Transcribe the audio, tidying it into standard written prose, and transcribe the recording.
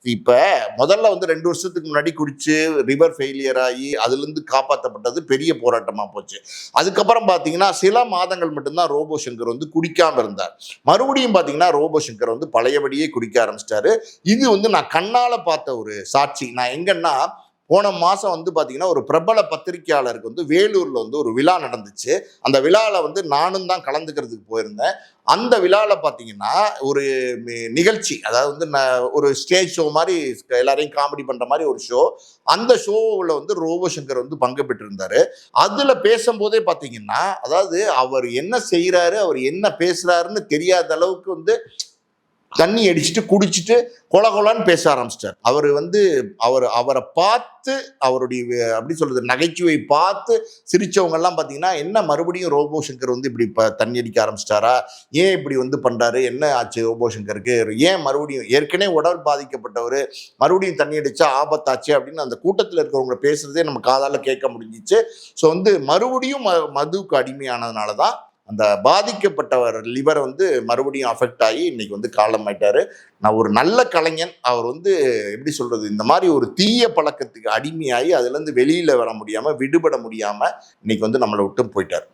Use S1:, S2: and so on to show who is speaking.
S1: இப்ப முதல்ல வந்து 2 வருஷத்துக்கு முன்னாடி குடிச்சு லிவர் ஃபெயிலியர் ஆகி அதுலேருந்து காப்பாற்றப்பட்டது பெரிய போராட்டமா போச்சு. அதுக்கப்புறம் பார்த்தீங்கன்னா, சில மாதங்கள் மட்டும்தான் ரோபோ சங்கர் வந்து குடிக்காம இருந்தார். மறுபடியும் பார்த்தீங்கன்னா, ரோபோ சங்கர் வந்து பழையபடியே குடிக்க ஆரம்பிச்சிட்டாரு. இது வந்து நான் கண்ணால பார்த்த ஒரு சாட்சி. நான் எங்கன்னா, போன மாசம் வந்து பார்த்தீங்கன்னா, ஒரு பிரபல பத்திரிக்கையாளருக்கு வந்து வேலூர்ல வந்து ஒரு விழா நடந்துச்சு. அந்த விழால வந்து நானும் தான் கலந்துக்கிறதுக்கு போயிருந்தேன். அந்த விழால பார்த்தீங்கன்னா, ஒரு நிகழ்ச்சி, அதாவது வந்து ஒரு ஸ்டேஜ் ஷோ மாரி எல்லாரையும் காமெடி பண்ற மாரி ஒரு ஷோ. அந்த ஷோவுல வந்து ரோபோ சங்கர் வந்து பங்கு பெற்றிருந்தாரு. அதுல பேசும்போதே பார்த்தீங்கன்னா, அதாவது அவர் என்ன செய்றாரு, அவர் என்ன பேசுறாருன்னு தெரியாத அளவுக்கு வந்து தண்ணி அடிச்சுட்டு குடிச்சிட்டு கொல கொலன்னு பேச ஆரம்பிச்சிட்டார். அவர் வந்து அவரை பார்த்து அவருடைய அப்படி சொல்றது நகைச்சுவை பார்த்து சிரிச்சவங்க எல்லாம் பார்த்தீங்கன்னா, என்ன மறுபடியும் ரோபோ சங்கர் வந்து இப்படி தண்ணி அடிக்க ஆரம்பிச்சிட்டாரா, ஏன் இப்படி வந்து பண்றாரு, என்ன ஆச்சு ரோபோ சங்கருக்கு, ஏன் மறுபடியும் ஏற்கனவே உடல் பாதிக்கப்பட்டவர் மறுபடியும் தண்ணி அடிச்சா ஆபத்தாச்சு அப்படின்னு அந்த கூட்டத்தில் இருக்கிறவங்க பேசுறதே நம்ம காதால கேட்க முடிஞ்சிச்சு. ஸோ வந்து மறுபடியும் மதுவுக்கு அடிமையானதுனால தான் அந்த பாதிக்கப்பட்டவர் லிவர் வந்து மறுபடியும் அஃபெக்ட் ஆகி இன்னைக்கு வந்து காலமாயிட்டாரு. நான் ஒரு நல்ல கலைஞன். அவர் வந்து எப்படி சொல்றது, இந்த மாதிரி ஒரு தீய பழக்கத்துக்கு அடிமையாகி அதுல இருந்து வெளியில வர முடியாம, விடுபட முடியாம இன்னைக்கு வந்து நம்மளை விட்டு போயிட்டார்.